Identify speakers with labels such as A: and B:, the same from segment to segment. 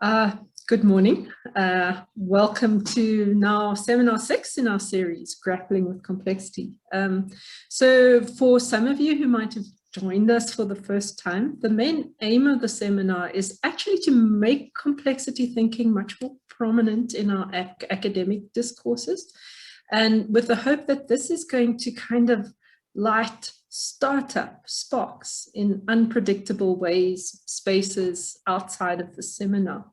A: Uh, Good morning. Welcome to now seminar 6 in our series, Grappling with Complexity. So for some of you who might have joined us for the first time, the main aim of the seminar is actually to make complexity thinking much more prominent in our academic discourses, and with the hope that this is going to kind of light startup sparks in unpredictable ways, spaces outside of the seminar.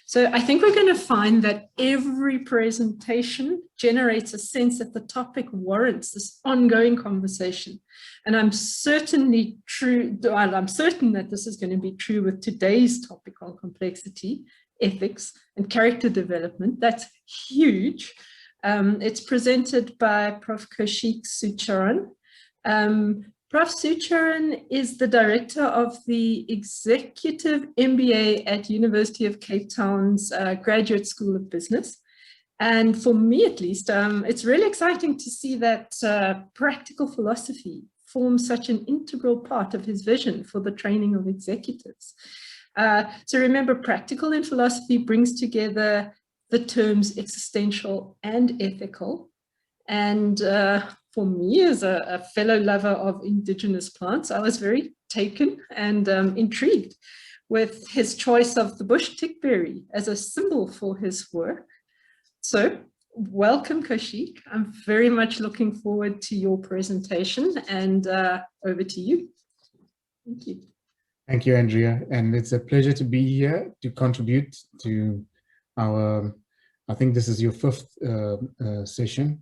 A: So I think we're going to find that every presentation generates a sense that the topic warrants this ongoing conversation. And I'm certain that this is going to be true with today's topic on complexity, ethics, and character development. That's huge. It's presented by Prof. Kosheek Sewchurrun. Prof. Sewchurrun is the director of the Executive MBA at University of Cape Town's Graduate School of Business. And for me, at least, it's really exciting to see that practical philosophy forms such an integral part of his vision for the training of executives. So remember, practical in philosophy brings together the terms existential and ethical. And for me, as a fellow lover of indigenous plants, I was very taken and intrigued with his choice of the bush tickberry as a symbol for his work. So welcome, Kosheek. I'm very much looking forward to your presentation, and over to you. Thank you.
B: Thank you, Andrea. And it's a pleasure to be here to contribute to our, I think this is your 5th session.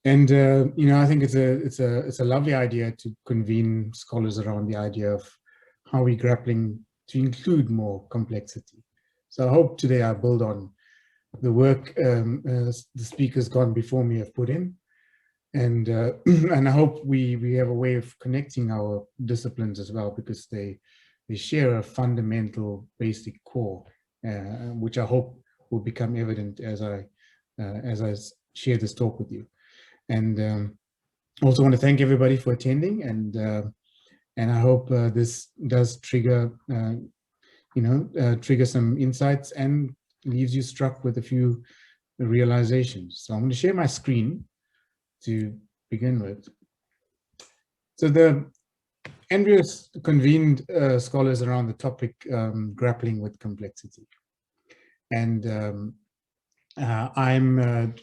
B: And I think it's a lovely idea to convene scholars around the idea of how we're grappling to include more complexity. So I hope today I build on the work the speakers gone before me have put in, and and I hope we have a way of connecting our disciplines as well, because they share a fundamental basic core, which I hope will become evident as I share this talk with you. And also want to thank everybody for attending, and I hope this does trigger trigger some insights and leaves you struck with a few realizations. So I'm going to share my screen to begin with. So Andrea's convened scholars around the topic grappling with complexity, and I'm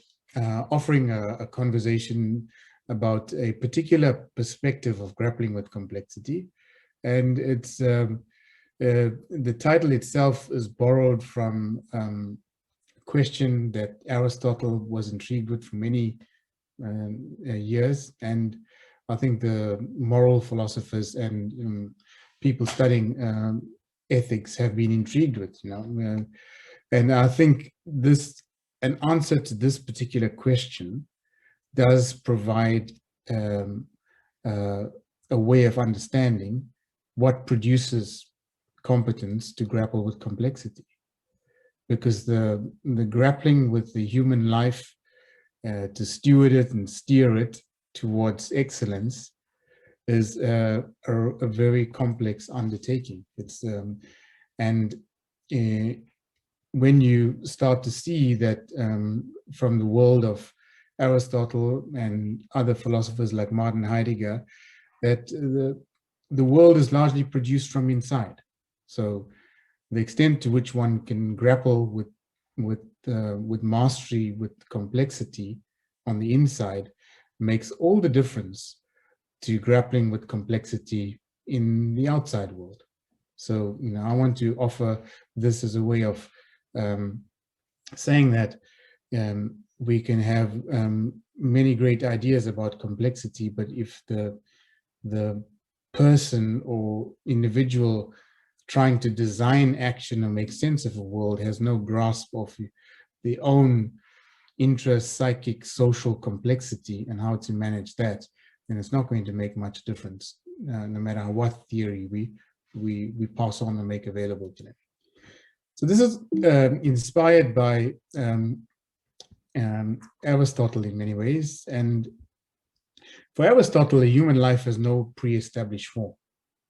B: offering a conversation about a particular perspective of grappling with complexity. And it's the title itself is borrowed from a question that Aristotle was intrigued with for many years. And I think the moral philosophers and people studying ethics have been intrigued with, and I think an answer to this particular question does provide a way of understanding what produces competence to grapple with complexity. Because the grappling with the human life to steward it and steer it towards excellence is a very complex undertaking. It's when you start to see that from the world of Aristotle and other philosophers like Martin Heidegger, that the world is largely produced from inside. So the extent to which one can grapple with mastery, with complexity on the inside, makes all the difference to grappling with complexity in the outside world. So I want to offer this as a way of saying that we can have many great ideas about complexity, but if the person or individual trying to design action or make sense of a world has no grasp of the own interest, psychic, social complexity and how to manage that, then it's not going to make much difference, no matter what theory we pass on and make available to them. So this is inspired by Aristotle in many ways. And for Aristotle, a human life has no pre-established form,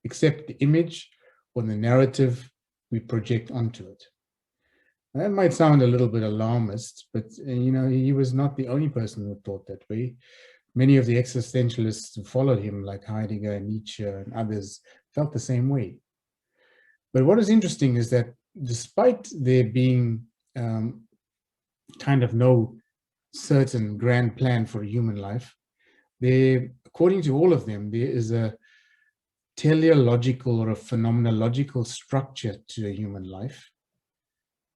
B: except the image or the narrative we project onto it. That might sound a little bit alarmist, but you know, he was not the only person who thought that way. Many of the existentialists who followed him, like Heidegger and Nietzsche and others, felt the same way. But what is interesting is that despite there being kind of no certain grand plan for human life, there, according to all of them, there is a teleological or a phenomenological structure to a human life.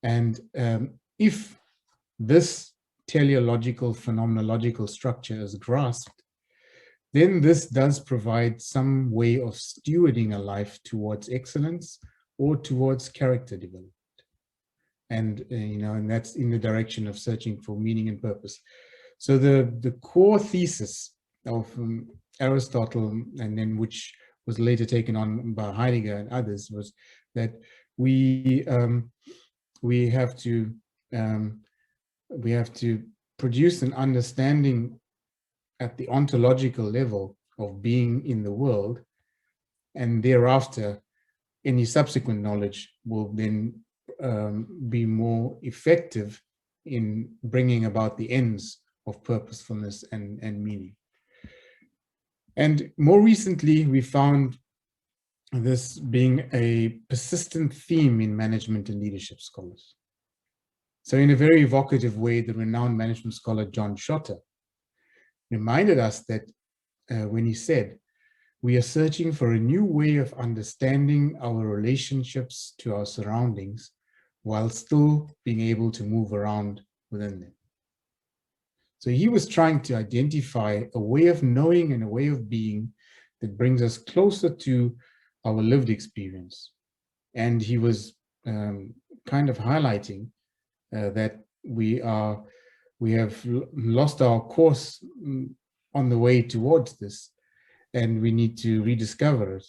B: And if this teleological, phenomenological structure is grasped, then this does provide some way of stewarding a life towards excellence or towards character development. And, you know, and that's in the direction of searching for meaning and purpose. So the core thesis of Aristotle, and then which was later taken on by Heidegger and others, was that we have to produce an understanding at the ontological level of being in the world, and thereafter any subsequent knowledge will then be more effective in bringing about the ends of purposefulness and meaning. And more recently, we found this being a persistent theme in management and leadership scholars. So in a very evocative way, the renowned management scholar John Schotter reminded us that when he said, "We are searching for a new way of understanding our relationships to our surroundings while still being able to move around within them." So he was trying to identify a way of knowing and a way of being that brings us closer to our lived experience. And he was kind of highlighting that we have lost our course on the way towards this, and we need to rediscover it.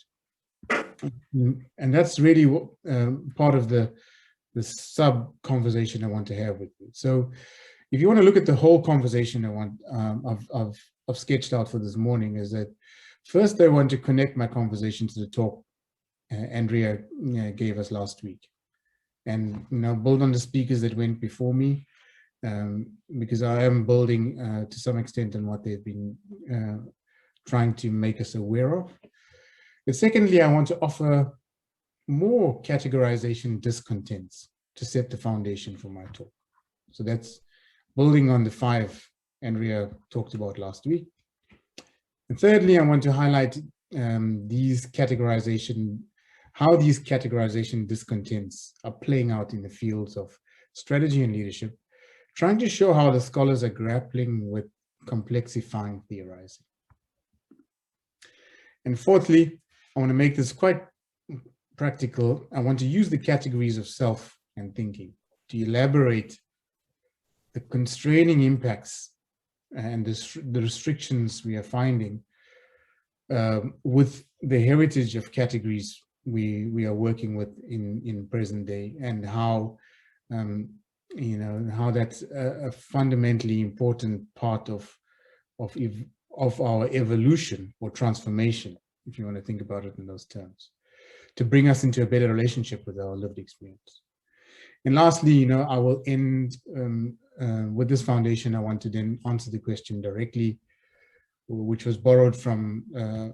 B: And that's really part of the sub-conversation I want to have with you. So if you want to look at the whole conversation I've sketched out for this morning, is that first I want to connect my conversation to the talk Andrea gave us last week, and build on the speakers that went before me, because I am building to some extent on what they've been trying to make us aware of. But secondly, I want to offer more categorization discontents to set the foundation for my talk. So that's building on the 5 Andrea talked about last week. And thirdly, I want to highlight how these categorization discontents are playing out in the fields of strategy and leadership, trying to show how the scholars are grappling with complexifying theorizing. And fourthly, I want to make this quite practical. I want to use the categories of self and thinking to elaborate the constraining impacts and the restrictions we are finding with the heritage of categories we are working with in present day, and how how that's a fundamentally important part of our evolution or transformation, if you want to think about it in those terms, to bring us into a better relationship with our lived experience. And lastly, I will end with this foundation. I want to then answer the question directly, which was borrowed from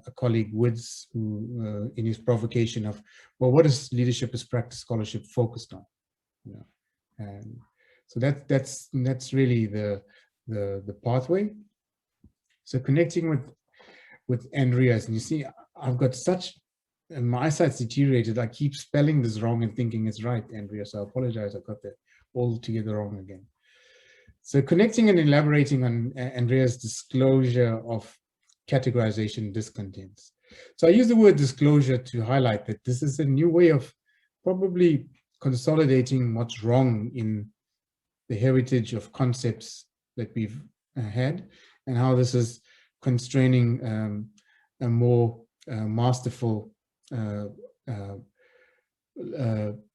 B: a colleague, Woods, who in his provocation of, well, what is leadership as practice scholarship focused on? And so that's really the pathway. So connecting with Andrea's, and you see, I've got and my eyesight's deteriorated. I keep spelling this wrong and thinking it's right, Andrea, so I apologize. I got that all together wrong again. So connecting and elaborating on Andrea's disclosure of categorization discontents. So I use the word disclosure to highlight that this is a new way of probably consolidating what's wrong in the heritage of concepts that we've had, and how this is constraining a more masterful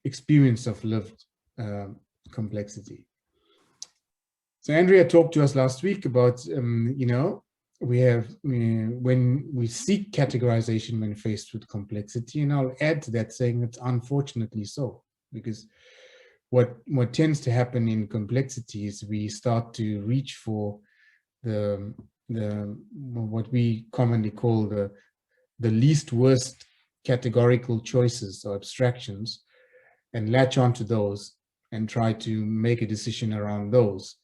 B: experience of lived complexity. So Andrea talked to us last week about, we have, when we seek categorization when faced with complexity, and I'll add to that saying it's unfortunately so. because what tends to happen in complexity is we start to reach for the what we commonly call the least worst categorical choices or abstractions, and latch onto those and try to make a decision around those,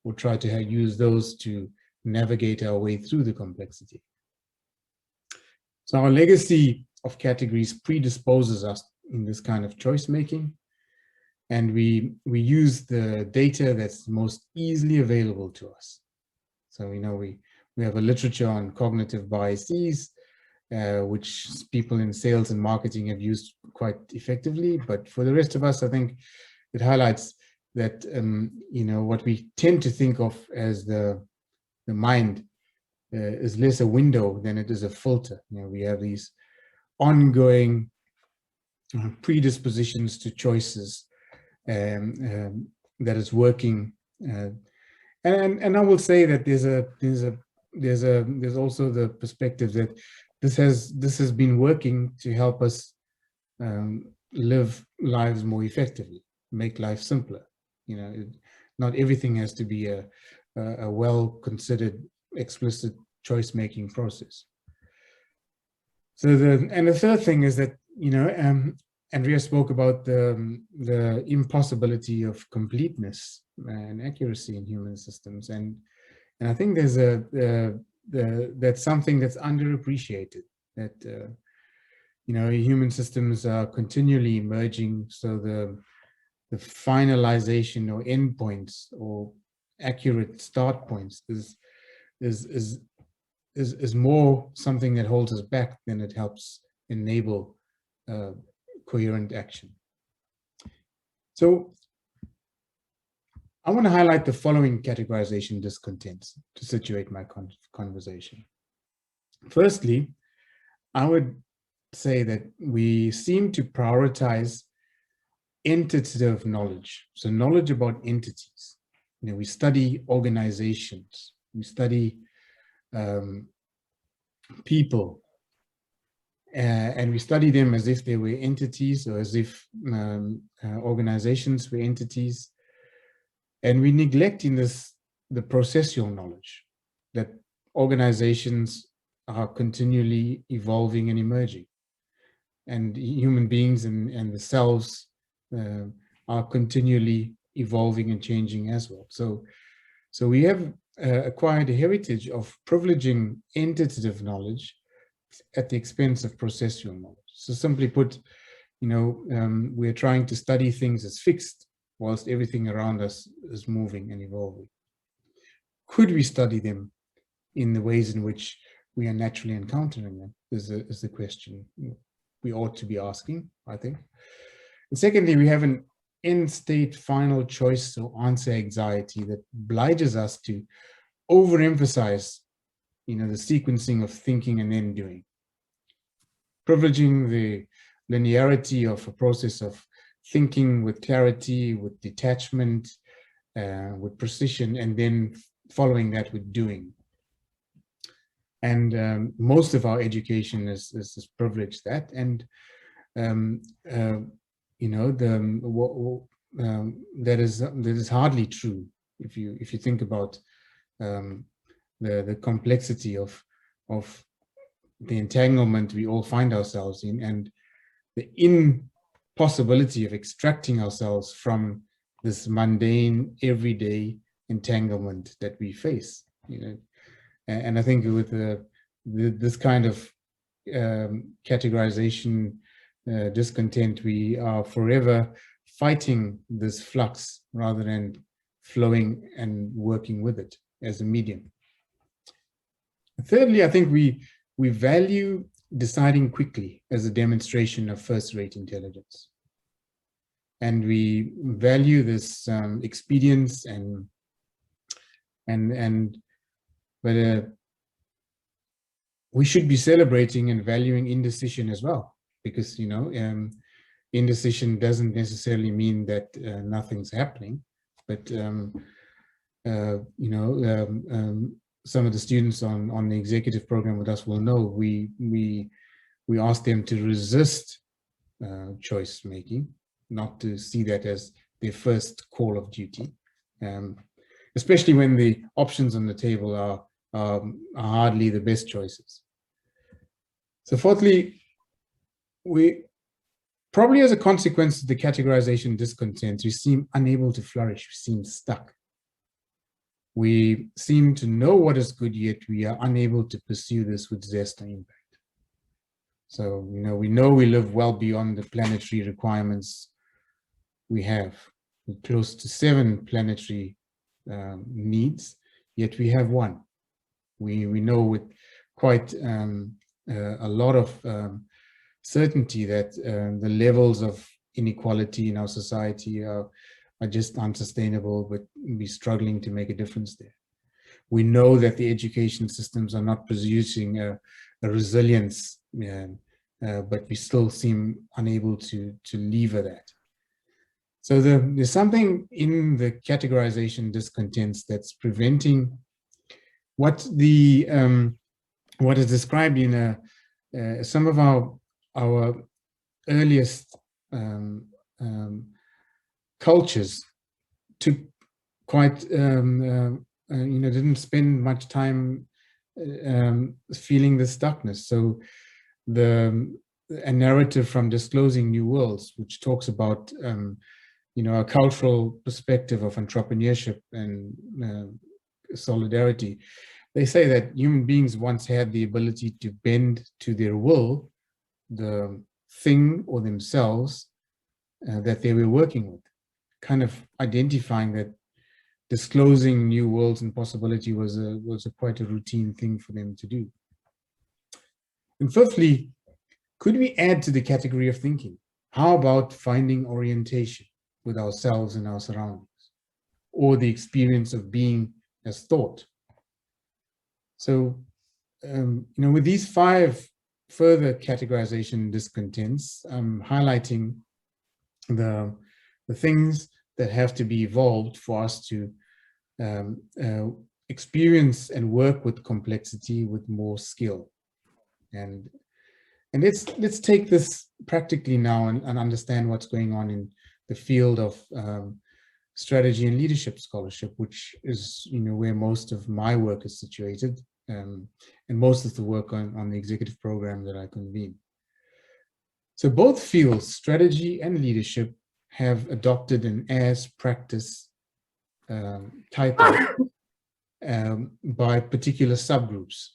B: or try to use those to navigate our way through the complexity. So our legacy of categories predisposes us in this kind of choice making, and we use the data that's most easily available to us. So we have a literature on cognitive biases, which people in sales and marketing have used quite effectively. But for the rest of us, I think it highlights that what we tend to think of as the mind is less a window than it is a filter. We have these ongoing predispositions to choices that is working, and I will say that there's also the perspective that this has been working to help us live lives more effectively, make life simpler. Not everything has to be a well-considered, explicit choice-making process. So the third thing is that Andrea spoke about the impossibility of completeness and accuracy in human systems, and I think there's that's something that's underappreciated. That human systems are continually emerging, so the finalization or endpoints or accurate start points is more something that holds us back than it helps enable coherent action. So I want to highlight the following categorization discontents to situate my conversation. Firstly, I would say that we seem to prioritize entitative knowledge, so knowledge about entities. We study organizations, we study people, and we study them as if they were entities, or as if organizations were entities. And we neglect in this the processual knowledge, that organizations are continually evolving and emerging, and human beings and the selves are continually evolving and changing as well. So we have acquired a heritage of privileging entitative knowledge at the expense of processual knowledge. So simply put, we're trying to study things as fixed, whilst everything around us is moving and evolving. Could we study them in the ways in which we are naturally encountering them, is the question we ought to be asking, I think. And secondly, we have an end-state final choice or answer anxiety that obliges us to overemphasize, the sequencing of thinking and then doing, privileging the linearity of a process of thinking with clarity, with detachment, with precision, and then following that with doing. And most of our education is privileged that, and that is hardly true if you think about the complexity of the entanglement we all find ourselves in, and the impossibility of extracting ourselves from this mundane, everyday entanglement that we face. And I think with this kind of categorization discontent, we are forever fighting this flux rather than flowing and working with it as a medium. Thirdly, I think we value deciding quickly as a demonstration of first-rate intelligence, and we value this expedience but we should be celebrating and valuing indecision as well, because indecision doesn't necessarily mean that nothing's happening, but some of the students on the executive program with us will know we ask them to resist choice making, not to see that as their first call of duty, especially when the options on the table are hardly the best choices. So fourthly, we probably as a consequence of the categorization discontent, we seem unable to flourish, we seem stuck. We seem to know what is good, yet we are unable to pursue this with zest and impact. So, we know we live well beyond the planetary requirements we have. We're close to 7 planetary needs, yet we have 1. We know with quite a lot of certainty that the levels of inequality in our society are just unsustainable, but we're struggling to make a difference there. We know that the education systems are not producing a resilience, but we still seem unable to lever that. So there's something in the categorization discontents that's preventing what is described in some of our earliest cultures took quite didn't spend much time feeling the stuckness. So a narrative from Disclosing New Worlds, which talks about a cultural perspective of entrepreneurship and solidarity. They say that human beings once had the ability to bend to their will the thing or themselves that they were working with, kind of identifying that disclosing new worlds and possibility was quite a routine thing for them to do. And fifthly, could we add to the category of thinking? How about finding orientation with ourselves and our surroundings, or the experience of being as thought? So, with these 5 further categorization discontents, I'm highlighting the things that have to be evolved for us to experience and work with complexity with more skill. And let's take this practically now and understand what's going on in the field of strategy and leadership scholarship, which is where most of my work is situated, and most of the work on the executive program that I convene. So both fields, strategy and leadership, have adopted an as practice title by particular subgroups.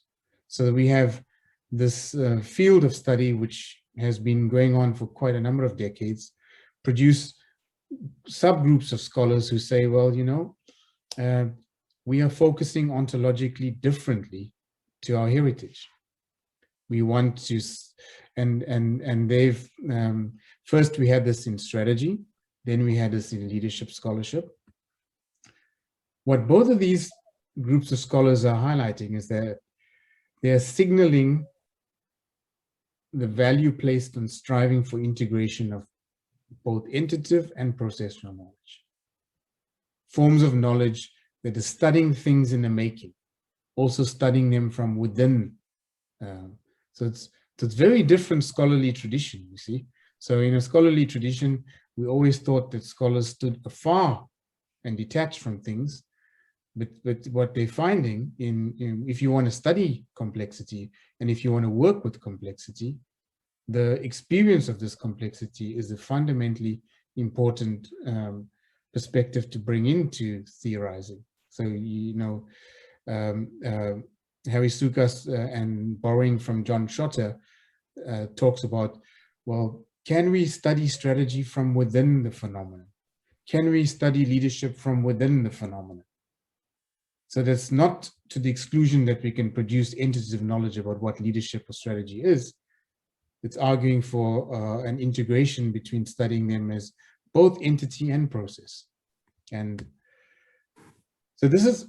B: So we have this field of study, which has been going on for quite a number of decades, produce subgroups of scholars who say, well, we are focusing ontologically differently to our heritage. We want to, and they've, first we had this in strategy, then we had this in leadership scholarship. What both of these groups of scholars are highlighting is that they're signaling the value placed on striving for integration of both entitative and processual knowledge. Forms of knowledge that is studying things in the making, also studying them from within. So it's very different scholarly tradition, you see. So in a scholarly tradition, we always thought that scholars stood afar and detached from things. But what they're finding if you want to study complexity and if you want to work with complexity, the experience of this complexity is a fundamentally important perspective to bring into theorizing. So, Harry Sukas and borrowing from John Schotter talks about, well, can we study strategy from within the phenomenon? Can we study leadership from within the phenomenon? So that's not to the exclusion that we can produce entitative knowledge about what leadership or strategy is. It's arguing for an integration between studying them as both entity and process. And so this is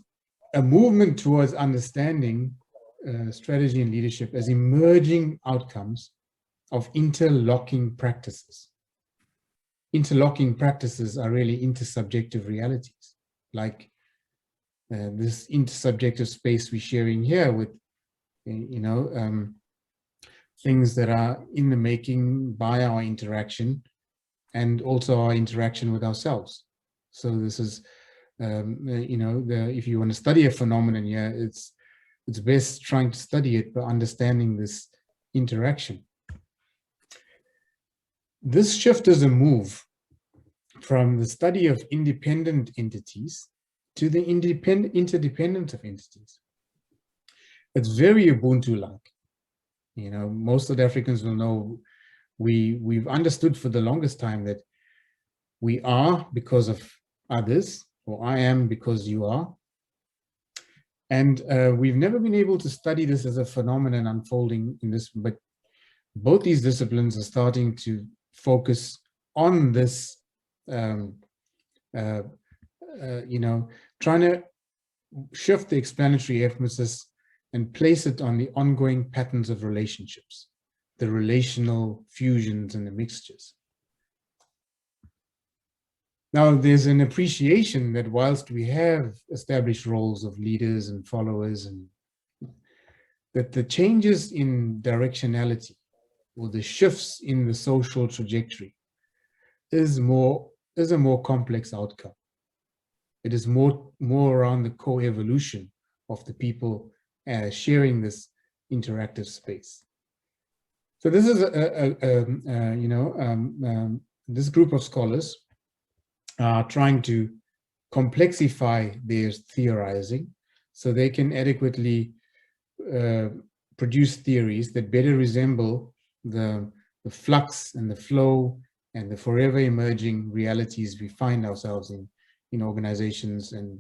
B: a movement towards understanding strategy and leadership as emerging outcomes of interlocking practices. Interlocking practices are really intersubjective realities, like this intersubjective space we're sharing here with, things that are in the making by our interaction, and also our interaction with ourselves. So this is, you know, if you want to study a phenomenon, yeah, it's best trying to study it by understanding this interaction. This shift is a move from the study of independent entities to the interdependence of entities. It's very Ubuntu-like. You know, most South Africans will know we've understood for the longest time that we are because of others, or I am because you are. And we've never been able to study this as a phenomenon unfolding in this, but both these disciplines are starting to focus on this, you know, trying to shift the explanatory emphasis and place it on the ongoing patterns of relationships, the relational fusions and the mixtures. Now, there's an appreciation that whilst we have established roles of leaders and followers, and that the changes in directionality or the shifts in the social trajectory is a more complex outcome. It is more around the co-evolution of the people sharing this interactive space. So this is you know, this group of scholars are trying to complexify their theorizing so they can adequately produce theories that better resemble the flux and the flow and the forever emerging realities we find ourselves in organizations. And,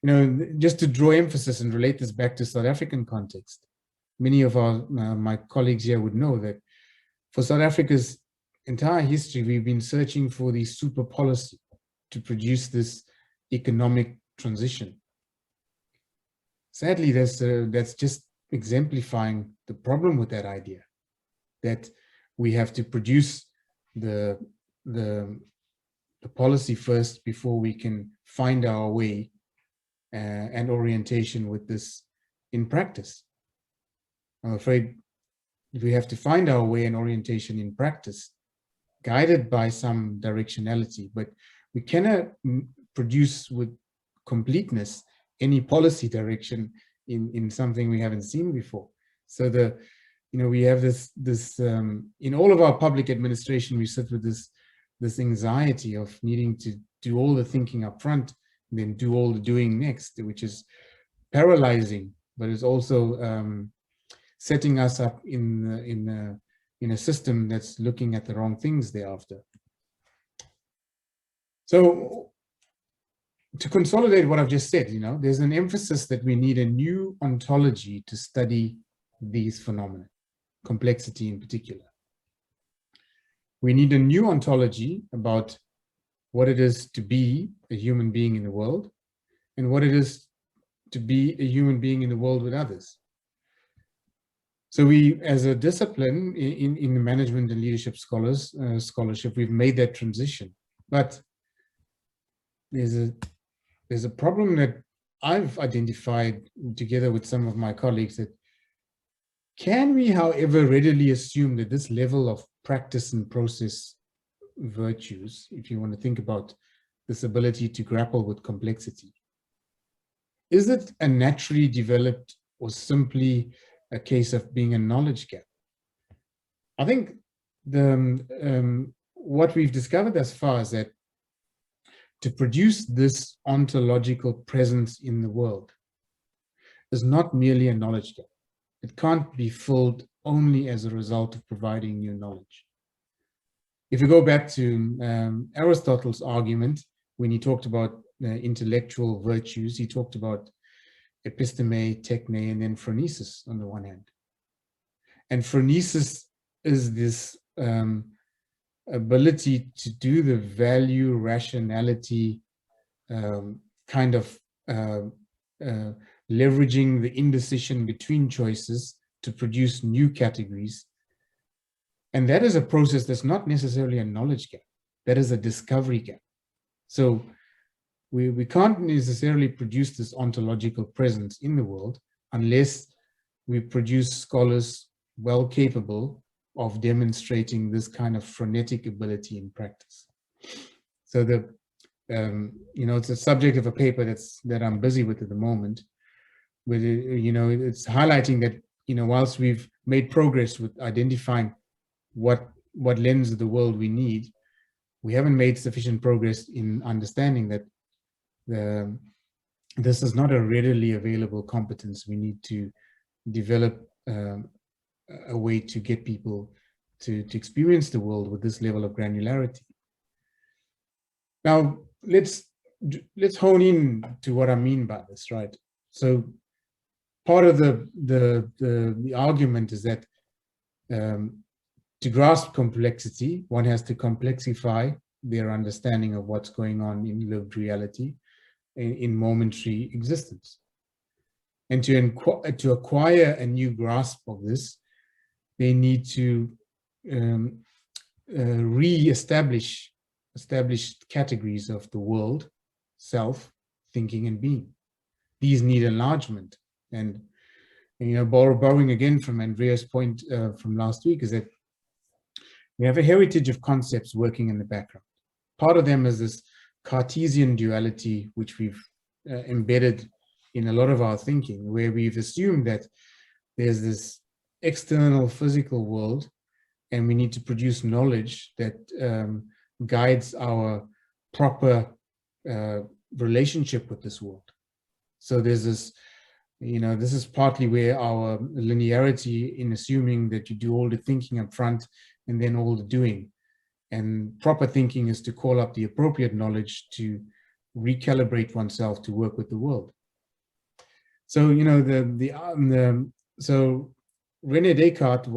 B: you know, just to draw emphasis and relate this back to South African context, many of my colleagues here would know that for South Africa's entire history, we've been searching for the super policy to produce this economic transition. Sadly, that's just exemplifying the problem with that idea, that we have to produce the policy first before we can find our way and orientation with this in practice. I'm afraid we have to find our way and orientation in practice, guided by some directionality, but we cannot produce with completeness any policy direction in something we haven't seen before. So you know, we have this in all of our public administration, we sit with this anxiety of needing to do all the thinking up front and then do all the doing next, which is paralyzing, but it's also setting us up in a system that's looking at the wrong things thereafter. So to consolidate what I've just said, you know, there's an emphasis that we need a new ontology to study these phenomena, complexity in particular. We need a new ontology about what it is to be a human being in the world and what it is to be a human being in the world with others. So we, as a discipline in the management and leadership scholarship, we've made that transition. But there's a problem that I've identified together with some of my colleagues, that can we, however, readily assume that this level of practice and process virtues, if you want to think about this ability to grapple with complexity, is it a naturally developed or simply a case of being a knowledge gap? I think what we've discovered thus far is that to produce this ontological presence in the world is not merely a knowledge gap. It can't be filled only as a result of providing new knowledge. If we go back to Aristotle's argument, when he talked about intellectual virtues, he talked about episteme, techne, and then phronesis on the one hand. And phronesis is this ability to do the value rationality kind of leveraging the indecision between choices to produce new categories. And that is a process that's not necessarily a knowledge gap. That is a discovery gap. So we can't necessarily produce this ontological presence in the world unless we produce scholars well capable of demonstrating this kind of frenetic ability in practice. So it's a subject of a paper that I'm busy with at the moment, but it's highlighting that, whilst we've made progress with identifying what lens of the world we need, we haven't made sufficient progress in understanding that this is not a readily available competence. We need to develop a way to get people to experience the world with this level of granularity. Now, let's hone in to what I mean by this, right? So part of the argument is that to grasp complexity, one has to complexify their understanding of what's going on in lived reality, in momentary existence. And to acquire a new grasp of this, they need to re-establish established categories of the world, self, thinking, and being. These need enlargement. And borrowing again from Andrea's point from last week, is that we have a heritage of concepts working in the background. Part of them is this Cartesian duality, which we've embedded in a lot of our thinking, where we've assumed that there's this external physical world, and we need to produce knowledge that guides our proper relationship with this world. So there's this, this is partly where our linearity in assuming that you do all the thinking up front and then all the doing. And proper thinking is to call up the appropriate knowledge to recalibrate oneself to work with the world. So so René Descartes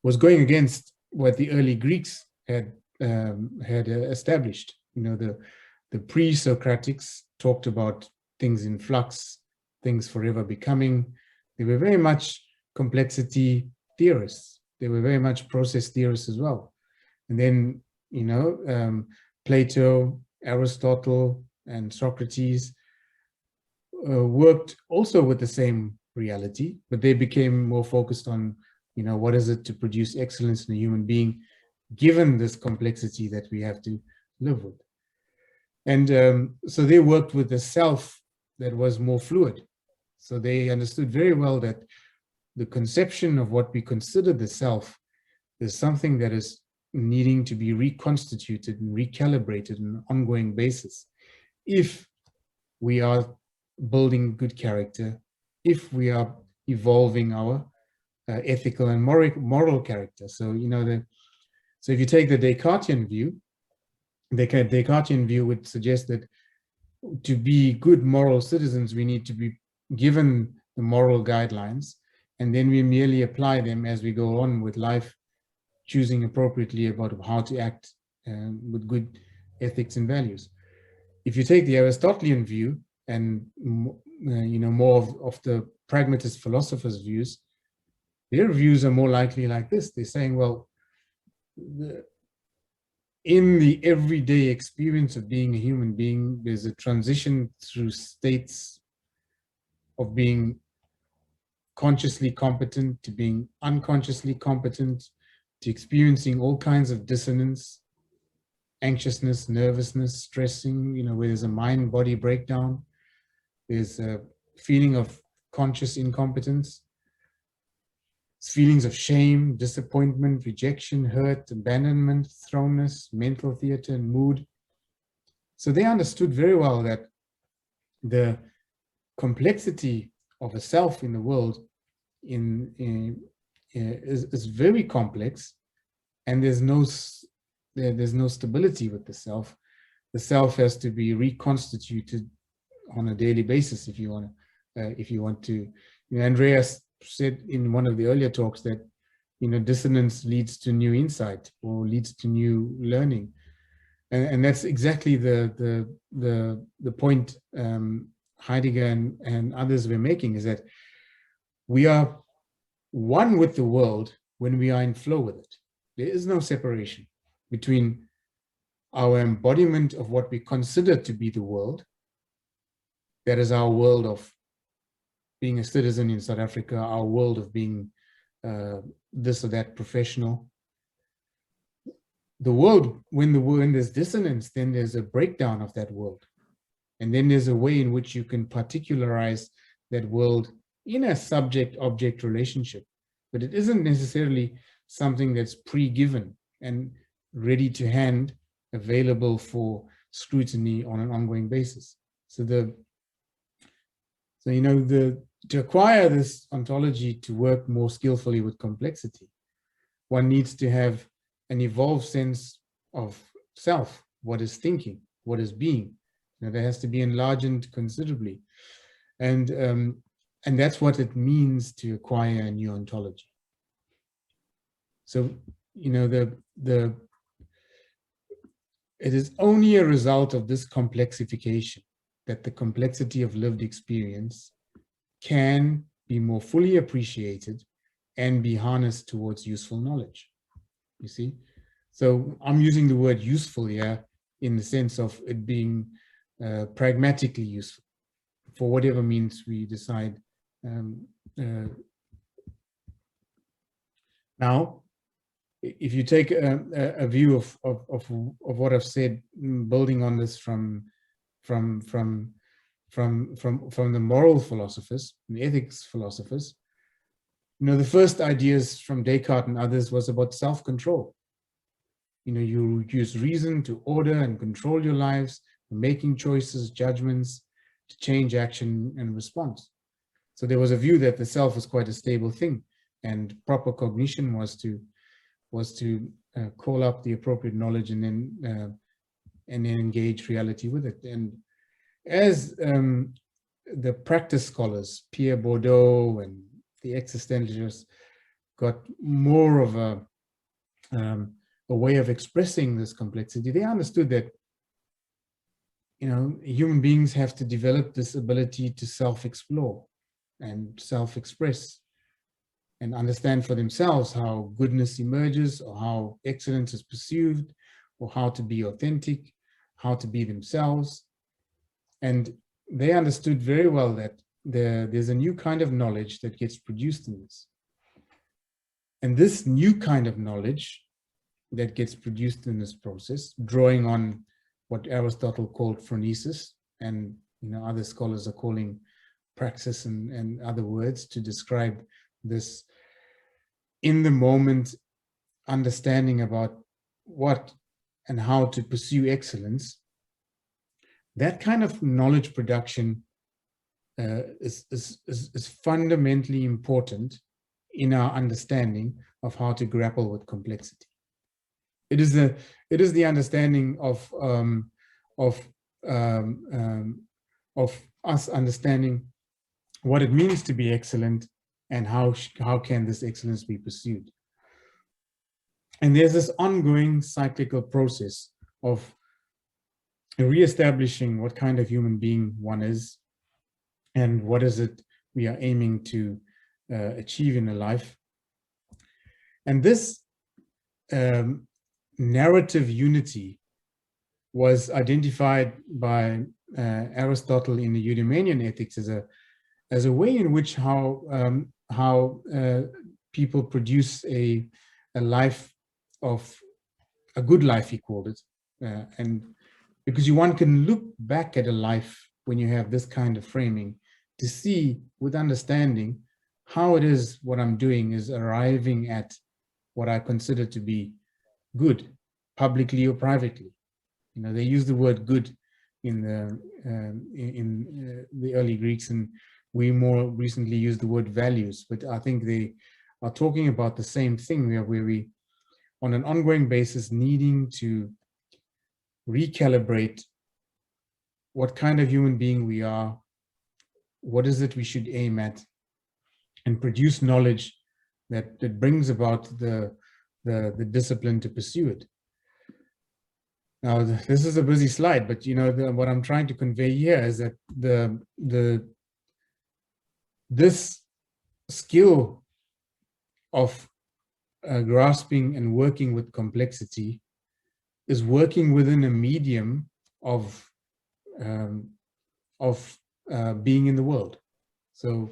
B: was going against what the early Greeks had established. The pre-Socratics talked about things in flux, things forever becoming. They were very much complexity theorists. They were very much process theorists as well. And then, Plato, Aristotle, and Socrates worked also with the same reality, but they became more focused on, what is it to produce excellence in a human being, given this complexity that we have to live with. And so they worked with the self that was more fluid. So they understood very well that the conception of what we consider the self is something that is needing to be reconstituted and recalibrated on an ongoing basis if we are building good character, if we are evolving our ethical and moral character. So, so if you take the Descartesian view, the Descartesian view would suggest that to be good moral citizens, we need to be given the moral guidelines, and then we merely apply them as we go on with life, choosing appropriately about how to act with good ethics and values. If you take the Aristotelian view and more of the pragmatist philosophers' views, their views are more likely like this. They're saying, well, in the everyday experience of being a human being, there's a transition through states of being consciously competent to being unconsciously competent, to experiencing all kinds of dissonance, anxiousness, nervousness, stressing, where there's a mind-body breakdown. There's a feeling of conscious incompetence, feelings of shame, disappointment, rejection, hurt, abandonment, thrownness, mental theater, and mood. So they understood very well that the complexity of a self in the world is very complex, and there's no stability with the self. The self has to be reconstituted on a daily basis if you want to. Andreas said in one of the earlier talks that dissonance leads to new insight or leads to new learning, and that's exactly the point Heidegger and others were making, is that we are one with the world when we are in flow with it. There is no separation between our embodiment of what we consider to be the world, that is our world of being a citizen in South Africa, our world of being this or that professional. The world, when there's dissonance, then there's a breakdown of that world. And then there's a way in which you can particularize that world in a subject-object relationship. But it isn't necessarily something that's pre-given and ready to hand, available for scrutiny on an ongoing basis. To acquire this ontology to work more skillfully with complexity, one needs to have an evolved sense of self, what is thinking, what is being. There has to be enlarged considerably. And that's what it means to acquire a new ontology. So, it is only a result of this complexification that the complexity of lived experience can be more fully appreciated and be harnessed towards useful knowledge. You see? So I'm using the word useful here in the sense of it being pragmatically useful for whatever means we decide. Now, if you take a view of what I've said, building on this from the moral philosophers, the ethics philosophers, the first ideas from Descartes and others was about self-control. You use reason to order and control your lives, making choices, judgments, to change action and response. So there was a view that the self was quite a stable thing, and proper cognition was to call up the appropriate knowledge and then engage reality with it. And as the practice scholars, Pierre Bourdieu and the existentialists, got more of a way of expressing this complexity, they understood that human beings have to develop this ability to self-explore and self-express and understand for themselves how goodness emerges, or how excellence is pursued, or how to be authentic, how to be themselves. And they understood very well that there's a new kind of knowledge that gets produced in this. And this new kind of knowledge that gets produced in this process, drawing on what Aristotle called phronesis, and other scholars are calling praxis and other words to describe this in the moment understanding about what and how to pursue excellence. That kind of knowledge production is fundamentally important in our understanding of how to grapple with complexity. It is the understanding of us understanding what it means to be excellent and how can this excellence be pursued. And there's this ongoing cyclical process of reestablishing what kind of human being one is and what is it we are aiming to achieve in a life. And this narrative unity was identified by Aristotle in the Eudemonian ethics as a way in which how people produce a life of a good life, he called it, and because one can look back at a life when you have this kind of framing to see with understanding how it is what I'm doing is arriving at what I consider to be good, publicly or privately. They use the word good in the early Greeks, and we more recently use the word values, but I think they are talking about the same thing where we, on an ongoing basis, needing to recalibrate what kind of human being we are, what is it we should aim at, and produce knowledge that brings about the discipline to pursue it. Now, this is a busy slide, but what I'm trying to convey here is that this skill of grasping and working with complexity is working within a medium of being in the world. So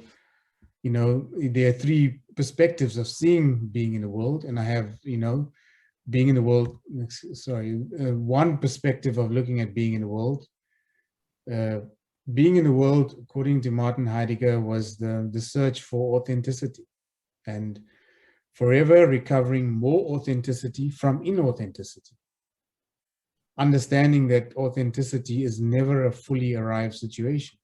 B: you know, there are three perspectives of seeing being in the world, and I have, you know, being in the world, one perspective of looking at being in the world. Being in the world, according to Martin Heidegger, was the search for authenticity, and forever recovering more authenticity from inauthenticity. Understanding that authenticity is never a fully arrived situation.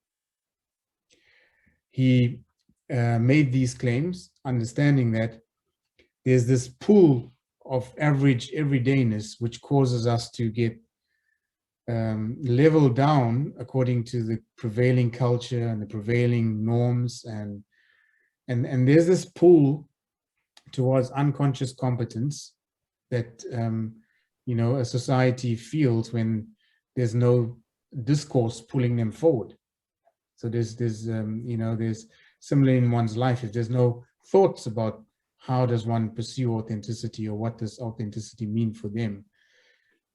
B: He made these claims, understanding that there's this pool of average everydayness which causes us to get leveled down according to the prevailing culture and the prevailing norms, and there's this pull towards unconscious competence that you know, a society feels when there's no discourse pulling them forward. So there's you know, there's similar in one's life, if there's no thoughts about how does one pursue authenticity, or what does authenticity mean for them,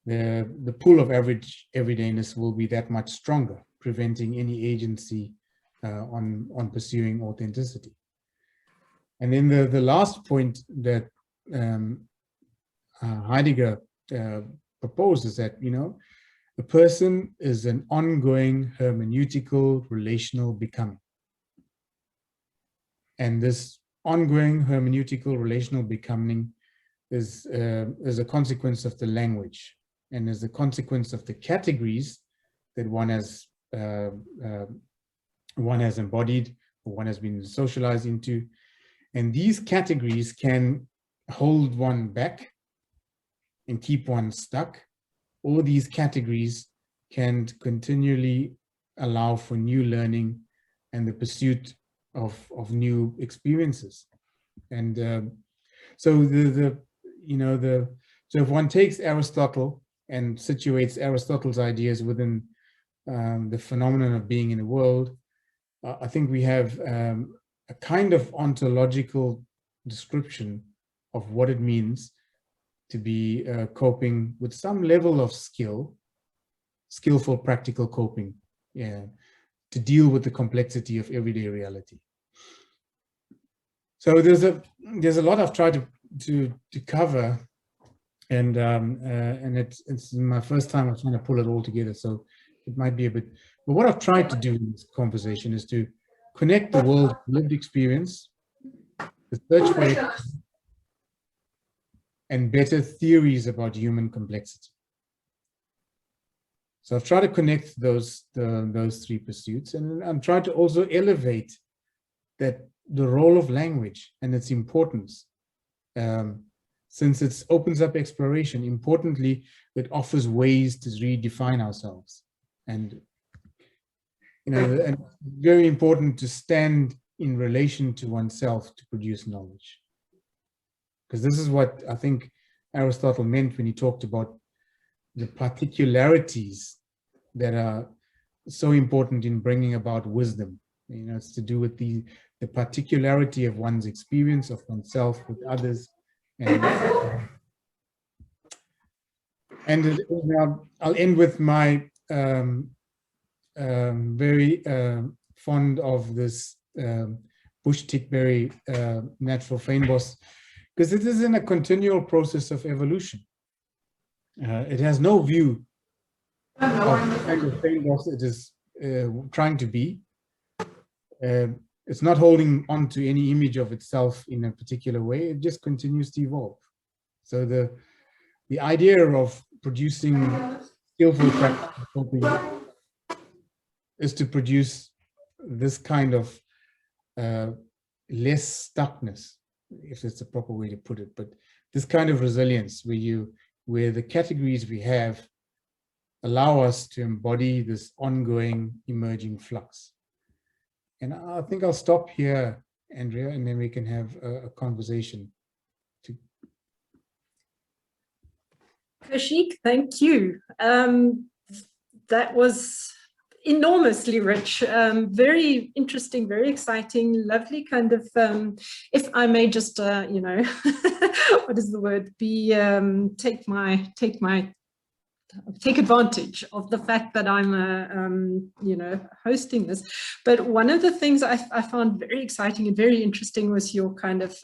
B: the pull of average everydayness will be that much stronger, preventing any agency on pursuing authenticity. And then the last point that Heidegger proposed is that, you know, a person is an ongoing hermeneutical relational becoming. And this ongoing hermeneutical relational becoming is a consequence of the language, and is a consequence of the categories that one has embodied, or one has been socialized into. And these categories can hold one back and keep one stuck, or these categories can continually allow for new learning and the pursuit of new experiences. And so so if one takes Aristotle and situates Aristotle's ideas within the phenomenon of being in the world, I think we have a kind of ontological description of what it means to be coping with some level of skillful practical coping, to deal with the complexity of everyday reality. So there's a lot I've tried to cover, and it's my first time I'm trying to pull it all together, so it might be a bit. But what I've tried to do in this conversation is to connect the world lived experience, the search for it, and better theories about human complexity. So I've tried to connect those three pursuits, and I'm trying to also elevate that the role of language and its importance, since it opens up exploration. Importantly, it offers ways to redefine ourselves, and you know, and very important to stand in relation to oneself to produce knowledge, because this is what I think Aristotle meant when he talked about the particularities that are so important in bringing about wisdom. You know, it's to do with the particularity of one's experience of oneself with others, and I'll end with my very fond of this bush tickberry natural fynbos, because it is in a continual process of evolution. It has no view of the kind of fynbos it is trying to be. It's not holding on to any image of itself in a particular way. It just continues to evolve. So the idea of producing skillful practice is to produce this kind of less stuckness, if it's a proper way to put it, but this kind of resilience where the categories we have allow us to embody this ongoing emerging flux. And I think I'll stop here, Andrea, and then we can have a conversation.
A: Kosheek, thank you. That was enormously rich, very interesting, very exciting, lovely kind of, if I may just, you know, what is the word? Take my take advantage of the fact that I'm, you know, hosting this. But one of the things I found very exciting and very interesting was your kind of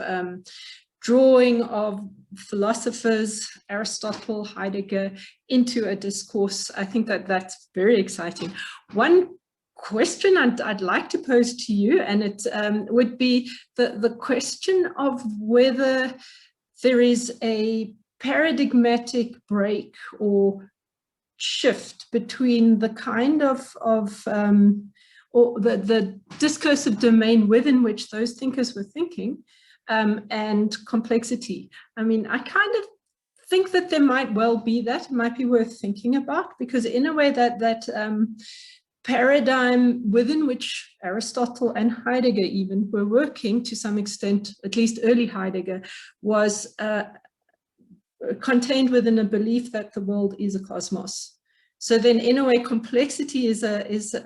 A: drawing of philosophers, Aristotle, Heidegger, into a discourse. I think that that's very exciting. One question I'd like to pose to you, and it would be the question of whether there is a paradigmatic break or shift between the kind of or the discursive domain within which those thinkers were thinking and complexity. I mean, I kind of think that there might well be that. It might be worth thinking about, because in a way that paradigm within which Aristotle and Heidegger even were working to some extent, at least early Heidegger, was contained within a belief that the world is a cosmos. So then in a way, complexity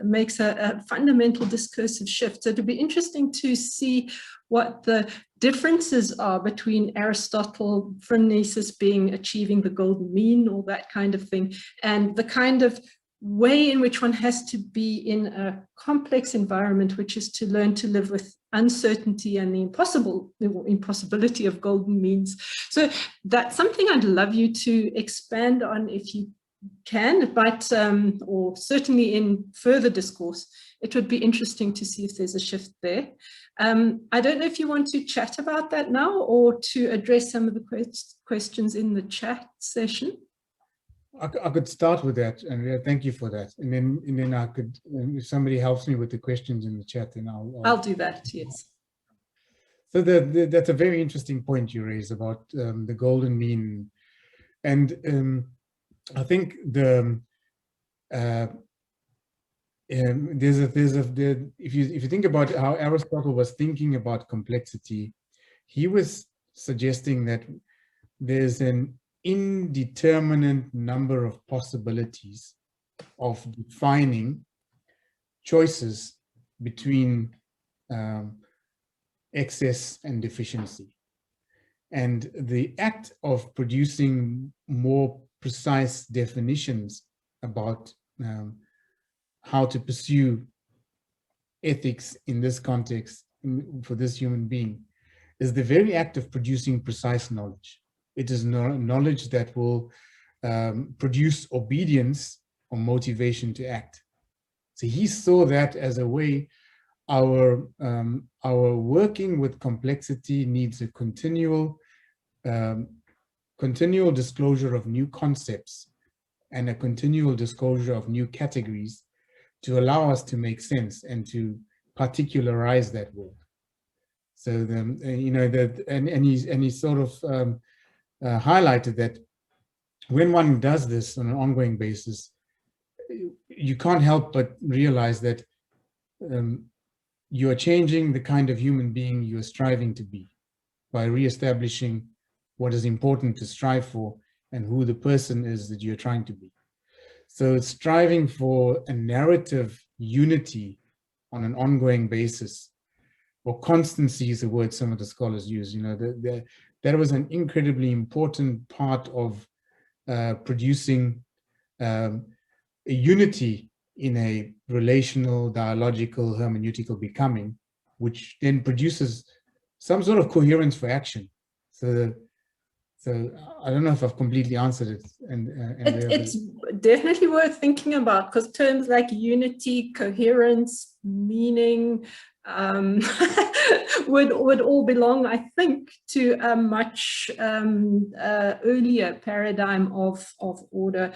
A: makes a fundamental discursive shift. So it'd be interesting to see what the differences are between Aristotle, phronesis being achieving the golden mean, or that kind of thing, and the kind of way in which one has to be in a complex environment, which is to learn to live with uncertainty and the impossibility of golden means. So that's something I'd love you to expand on if you can, but or certainly in further discourse, it would be interesting to see if there's a shift there. I don't know if you want to chat about that now or to address some of the questions in the chat session.
B: I could start with that, and thank you for that. And then I could, if somebody helps me with the questions in the chat, then
A: I'll do that. Yes.
B: So that's a very interesting point you raise about the golden mean, and I think if you think about how Aristotle was thinking about complexity, he was suggesting that there's an indeterminate number of possibilities of defining choices between excess and deficiency. And the act of producing more precise definitions about how to pursue ethics in this context for this human being is the very act of producing precise knowledge. It is knowledge that will produce obedience or motivation to act. So he saw that as a way our working with complexity needs a continual disclosure of new concepts and a continual disclosure of new categories to allow us to make sense and to particularize that world. So he sort of highlighted that when one does this on an ongoing basis, you can't help but realize that you are changing the kind of human being you are striving to be by reestablishing what is important to strive for and who the person is that you're trying to be. So striving for a narrative unity on an ongoing basis, or constancy is a word some of the scholars use, that was an incredibly important part of producing a unity in a relational, dialogical, hermeneutical becoming, which then produces some sort of coherence for action. So I don't know if I've completely answered it.
A: It's definitely worth thinking about, because terms like unity, coherence, meaning would all belong, I think, to a much earlier paradigm of order.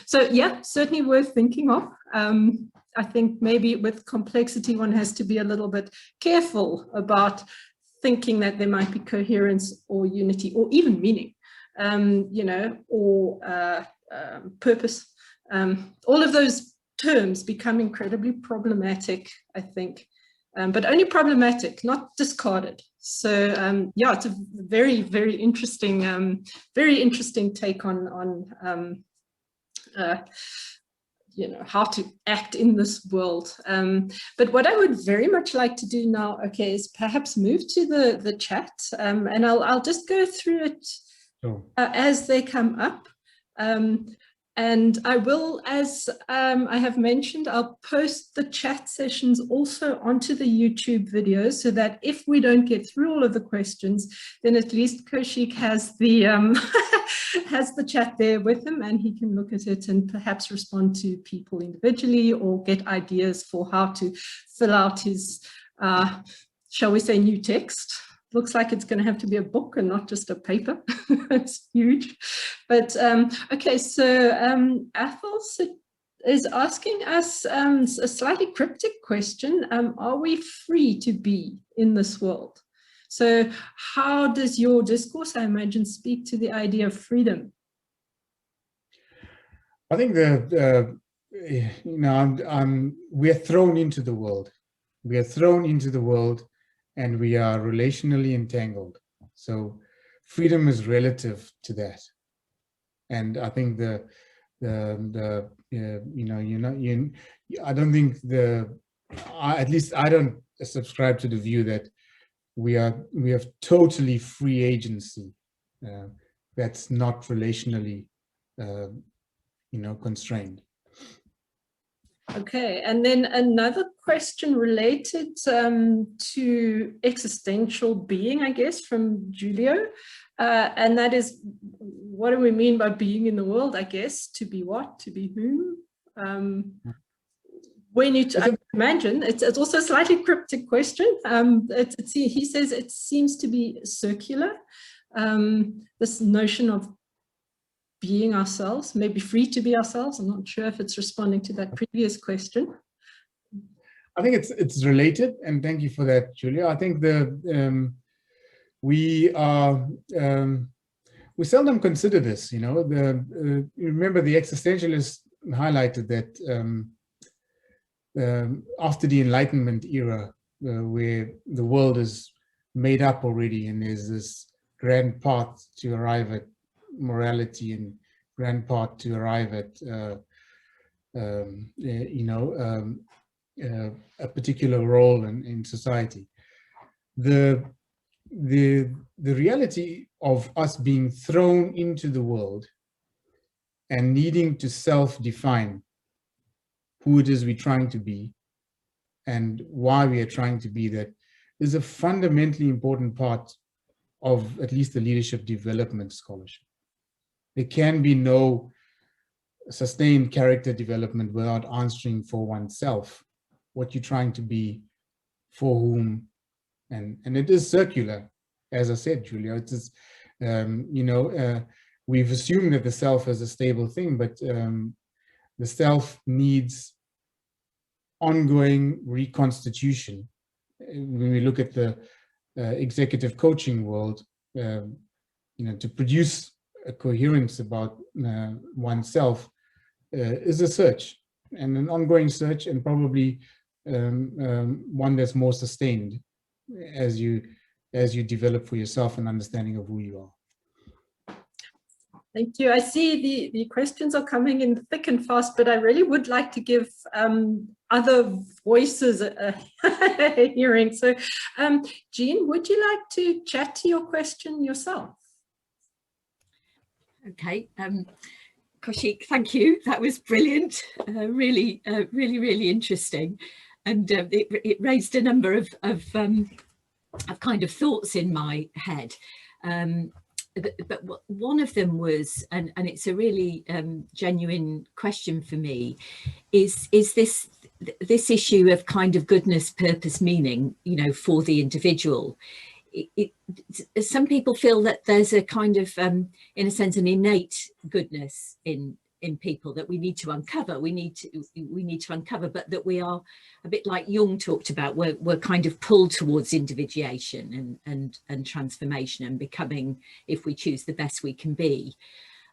A: So yeah, certainly worth thinking of. I think maybe with complexity, one has to be a little bit careful about thinking that there might be coherence or unity or even meaning, or purpose. All of those terms become incredibly problematic, I think, but only problematic, not discarded. So yeah, it's a very, very interesting take on how to act in this world. But what I would very much like to do now, okay, is perhaps move to the chat, and I'll just go through it as they come up. And I will, as I have mentioned, I'll post the chat sessions also onto the YouTube videos so that if we don't get through all of the questions, then at least Kosheek has the has the chat there with him, and he can look at it and perhaps respond to people individually or get ideas for how to fill out his, shall we say, new text. Looks like it's going to have to be a book and not just a paper. It's huge. But okay, so Athol is asking us a slightly cryptic question. Are we free to be in this world? So how does your discourse, I imagine, speak to the idea of freedom?
B: I think we are thrown into the world. We are thrown into the world, and we are relationally entangled. So freedom is relative to that. And I think I don't think at least I don't subscribe to the view that we have totally free agency that's not relationally constrained.
A: Okay, and then another question related to existential being, I guess, from Julio, and that is, what do we mean by being in the world? I guess, to be what? To be whom? When you, I imagine, it's also a slightly cryptic question. He says it seems to be circular, this notion of being ourselves, maybe free to be ourselves. I'm not sure if it's responding to that previous question.
B: I think it's related, and thank you for that, Julia. I think we seldom consider this. Remember the existentialists highlighted that after the Enlightenment era, where the world is made up already, and there's this grand path to arrive at morality and grand path to arrive at a particular role in society. The reality of us being thrown into the world and needing to self-define who it is we're trying to be and why we are trying to be that is a fundamentally important part of at least the leadership development scholarship. There can be no sustained character development without answering for oneself what you're trying to be, for whom, and it is circular, as I said, Julia. It is, we've assumed that the self is a stable thing, but the self needs ongoing reconstitution. When we look at the executive coaching world, to produce a coherence about oneself is a search, and an ongoing search, and probably one that's more sustained as you develop for yourself an understanding of who you are.
A: Thank you. I see the questions are coming in thick and fast, but I really would like to give other voices a hearing. So, Jean, would you like to chat to your question yourself?
C: Okay. Kosheek, thank you. That was brilliant. Really interesting, and it raised a number of kind of thoughts in my head. But one of them was, and it's a really genuine question for me, is this issue of kind of goodness, purpose, meaning, for the individual. Some people feel that there's a kind of, in a sense, an innate goodness in people that we need to uncover. We need to uncover, but that we are a bit like Jung talked about. We're kind of pulled towards individuation and transformation and becoming, if we choose, the best we can be.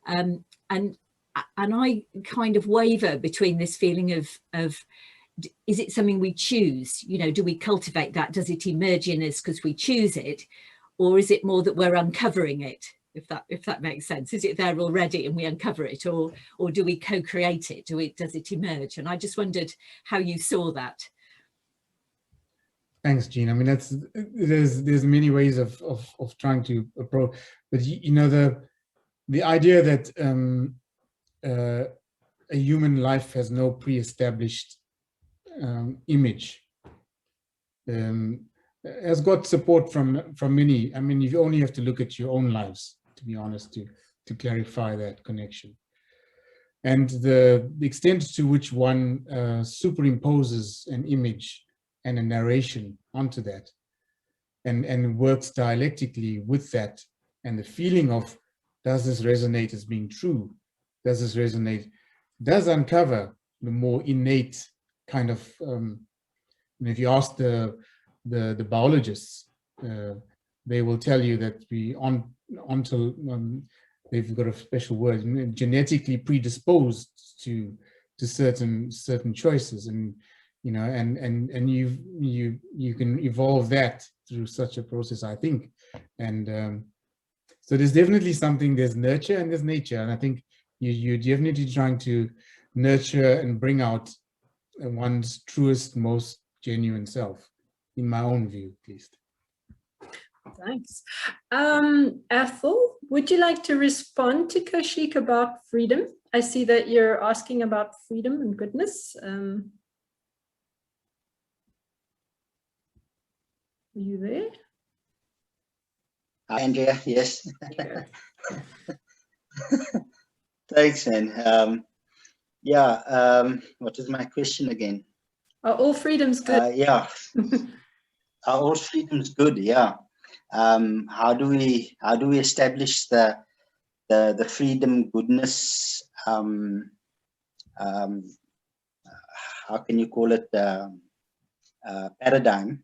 C: And I kind of waver between this feeling of is it something we choose? Do we cultivate that? Does it emerge in us because we choose it, or is it more that we're uncovering it? If that makes sense, is it there already and we uncover it, or do we co-create it? Does it emerge? And I just wondered how you saw that.
B: Thanks, Jean. I mean, there's many ways of trying to approach, but the idea that a human life has no pre-established image. Has got support from many. I mean, you only have to look at your own lives, to be honest, to clarify that connection. And the extent to which one superimposes an image and a narration onto that, and works dialectically with that, and the feeling of, does this resonate as being true? Does this resonate? Does uncover the more innate kind of, if you ask the biologists, they will tell you that they've got a special word, genetically predisposed to certain choices, and and you can evolve that through such a process, I think. And so there's definitely something, there's nurture and there's nature, and I think you're definitely trying to nurture and bring out one's truest, most genuine self, in my own view, at least.
A: Thanks. Ethel, would you like to respond to Kosheek about freedom? I see that you're asking about freedom and goodness. Are you there?
D: Hi, Andrea. Yes.
A: Yeah.
D: Thanks, man. What is my question again?
A: Are all freedoms good?
D: Yeah. Are all freedoms good? Yeah. How do we establish the freedom, goodness? How can you call it, paradigm?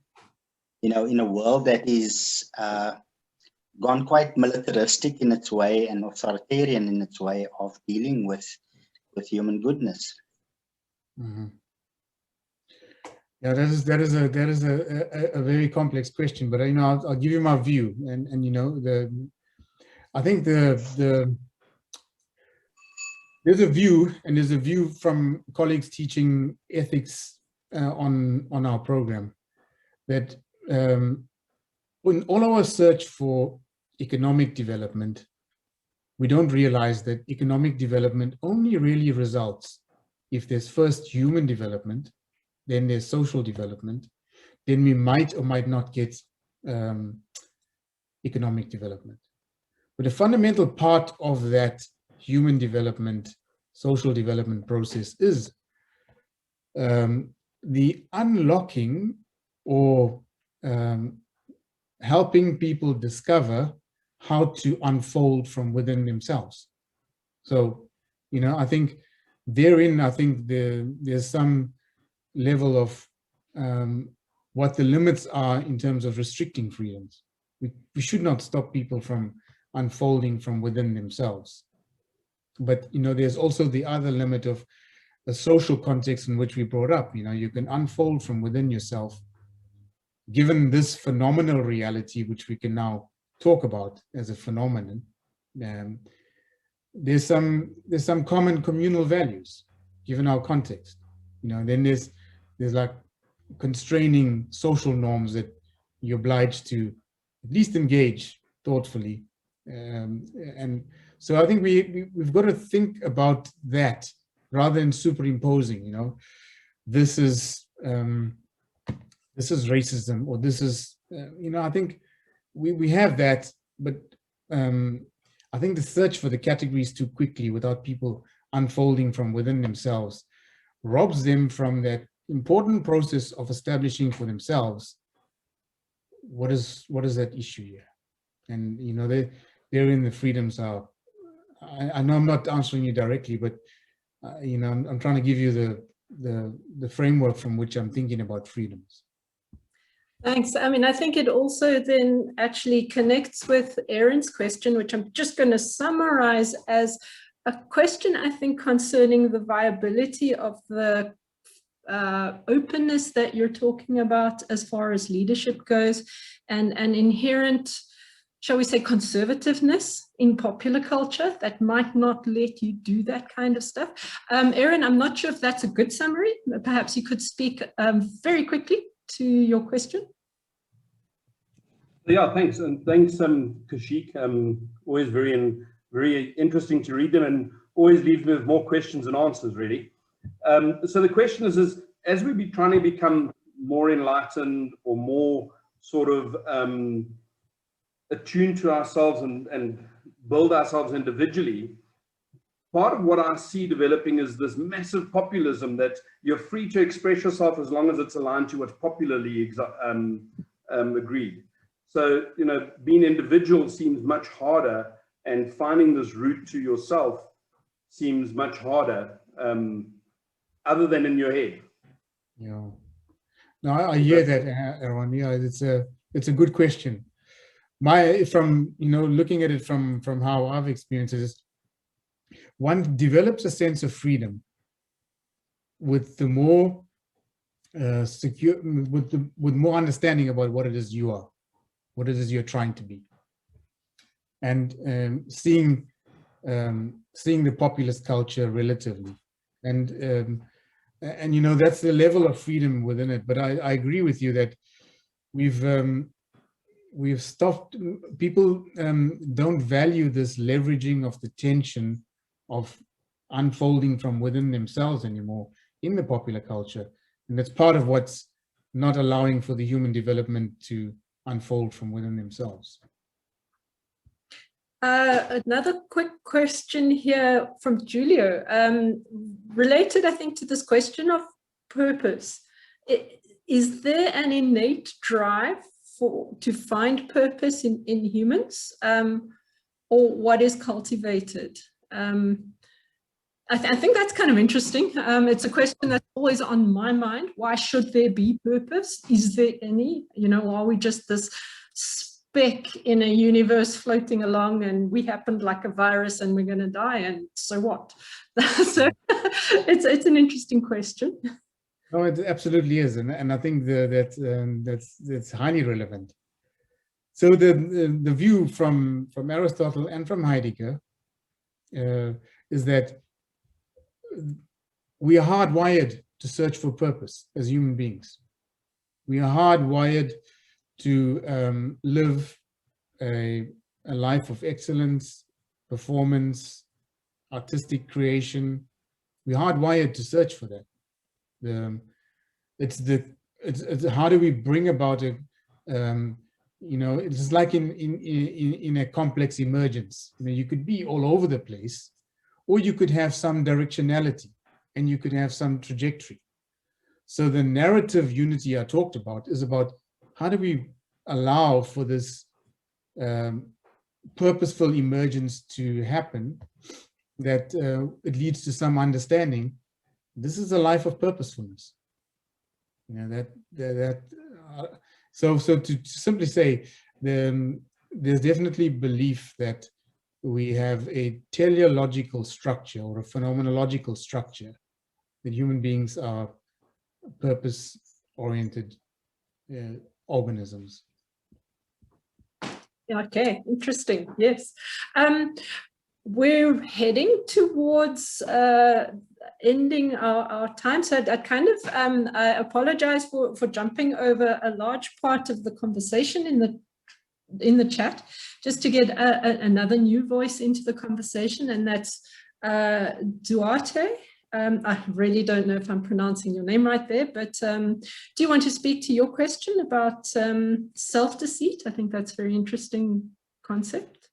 D: In a world that is gone quite militaristic in its way and authoritarian in its way of dealing with human goodness.
B: Mm-hmm. Yeah, that is a very complex question, but I'll give you my view, and I think there's a view, and there's a view from colleagues teaching ethics on our program, that in all our search for economic development, we don't realize that economic development only really results if there's first human development, then there's social development, then we might or might not get economic development. But a fundamental part of that human development, social development process is the unlocking or helping people discover how to unfold from within themselves. So, I think therein, there's some level of what the limits are in terms of restricting freedoms. We should not stop people from unfolding from within themselves. But, there's also the other limit of the social context in which we brought up. You can unfold from within yourself, given this phenomenal reality, which we can now talk about as a phenomenon. There's some common communal values, given our context. Then there's like constraining social norms that you're obliged to at least engage thoughtfully. And so I think we've got to think about that rather than superimposing, this is racism, or this is, I think we have that, but I think the search for the categories too quickly without people unfolding from within themselves robs them from that important process of establishing for themselves what is that issue here. And therein the freedoms are, I know I'm not answering you directly, but I'm trying to give you the framework from which I'm thinking about freedoms.
A: Thanks. I think it also then actually connects with Aaron's question, which I'm just going to summarize as a question, I think, concerning the viability of the openness that you're talking about as far as leadership goes, and an inherent, shall we say, conservativeness in popular culture that might not let you do that kind of stuff. Aaron, I'm not sure if that's a good summary. Perhaps you could speak very quickly to your question.
E: Yeah, thanks. And thanks, Kosheek. Always very interesting to read them. And always leaves me with more questions than answers, really. So the question is as we be trying to become more enlightened or more sort of attuned to ourselves and build ourselves individually, part of what I see developing is this massive populism that you're free to express yourself as long as it's aligned to what's popularly agreed. So, you know, being individual seems much harder, and finding this route to yourself seems much harder, other than in your head.
B: Yeah. No, I hear that, Aaron. Yeah, it's a good question. From looking at it from how I've experienced it, is one develops a sense of freedom with the more secure, with more understanding about what it is you are, what it is you're trying to be, and seeing the populist culture relatively, and you know, that's the level of freedom within it. But I agree with you that we've stopped, people don't value this leveraging of the tension of unfolding from within themselves anymore in the popular culture. And that's part of what's not allowing for the human development to unfold from within themselves.
A: Another quick question here from Julio, related, I think, to this question of purpose. Is there an innate drive to find purpose in humans, or what is cultivated? I think that's kind of interesting. It's a question that's always on my mind. Why should there be purpose? Is there any? You know, are we just this speck in a universe floating along, and we happened like a virus and we're going to die, and so what? So it's an interesting question.
B: No, it absolutely is, and I think that's highly relevant. So the view from Aristotle and from Heidegger is that we are hardwired to search for purpose as human beings. We are hardwired to live a life of excellence, performance, artistic creation. We're hardwired to search for that. It's how do we bring about it? You know, it's like in a complex emergence. You know, you could be all over the place, or you could have some directionality, and you could have some trajectory. So the narrative unity I talked about is about how do we allow for this purposeful emergence to happen, that it leads to some understanding. This is a life of purposefulness. You know, so to simply say, there's definitely belief that we have a teleological structure or a phenomenological structure, that human beings are purpose-oriented organisms.
A: Okay, interesting. Yes. We're heading towards ending our time, so I kind of I apologize for jumping over a large part of the conversation in the chat, just to get another new voice into the conversation, and that's Duarte. I really don't know if I'm pronouncing your name right there, but do you want to speak to your question about self-deceit? I think that's a very interesting concept.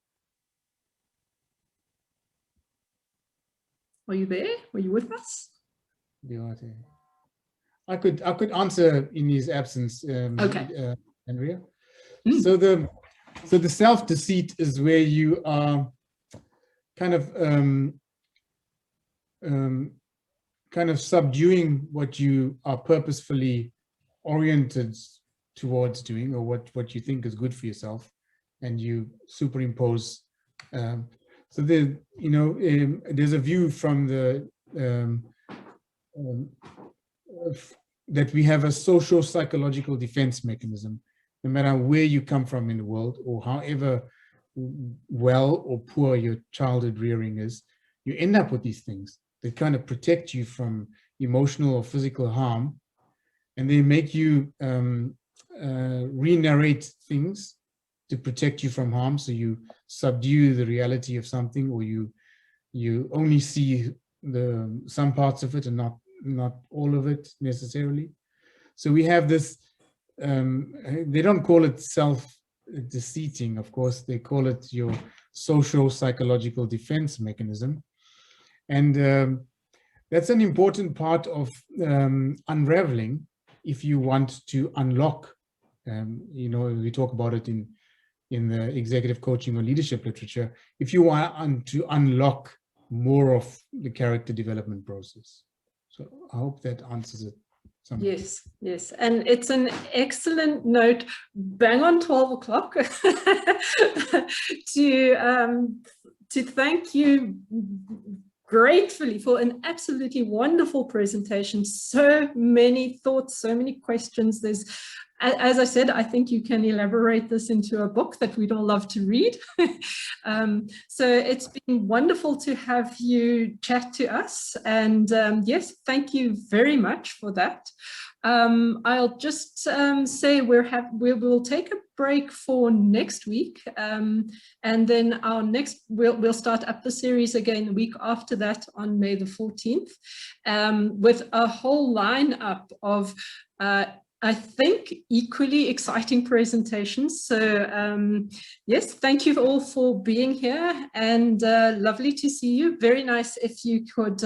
A: Are you there? Were you with us?
B: Duarte. I could answer in his absence,
A: okay.
B: Andrea. So the self-deceit is where you are kind of subduing what you are purposefully oriented towards doing, or what you think is good for yourself, and you superimpose. So there's a view from the that we have a social psychological defense mechanism. No matter where you come from in the world, or however well or poor your childhood rearing is, you end up with these things. They kind of protect you from emotional or physical harm, and they make you re-narrate things to protect you from harm. So you subdue the reality of something, or you you only see some parts of it and not all of it necessarily. So we have this, they don't call it self-deceiving, of course, they call it your social psychological defense mechanism. And that's an important part of unraveling if you want to unlock, we talk about it in the executive coaching or leadership literature, if you want to unlock more of the character development process. So I hope that answers it.
A: Yes, yes. And it's an excellent note, bang on 12 o'clock, to thank you gratefully for an absolutely wonderful presentation. So many thoughts, so many questions. There's, as I said, I think you can elaborate this into a book that we'd all love to read. So it's been wonderful to have you chat to us. And yes, thank you very much for that. I'll just say we will take a break for next week, and then our next we'll start up the series again the week after that on May the 14th, with a whole lineup of I think equally exciting presentations. So yes, thank you all for being here, and lovely to see you. Very nice if you could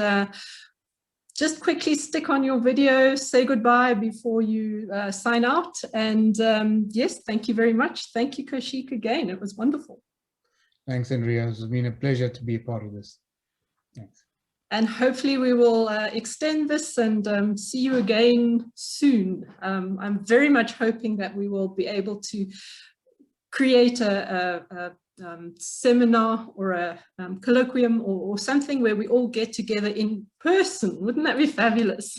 A: just quickly stick on your video, say goodbye before you sign out. And yes, thank you very much. Thank you, Kosheek, again. It was wonderful.
B: Thanks, Andrea. It's been a pleasure to be a part of this. Thanks.
A: And hopefully we will extend this and see you again soon. I'm very much hoping that we will be able to create a seminar or a colloquium or something where we all get together in person. Wouldn't that be fabulous?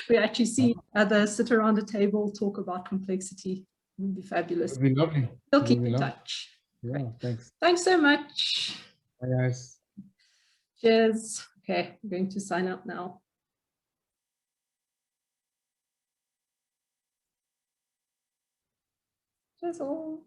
A: We actually see each other, sit around a table, talk about complexity. It would be fabulous.
B: It would be lovely.
A: We'll keep in touch.
B: Yeah,
A: Great.
B: thanks.
A: Thanks so much.
B: Bye, guys.
A: Cheers. Okay, I'm going to sign out now. Cheers all.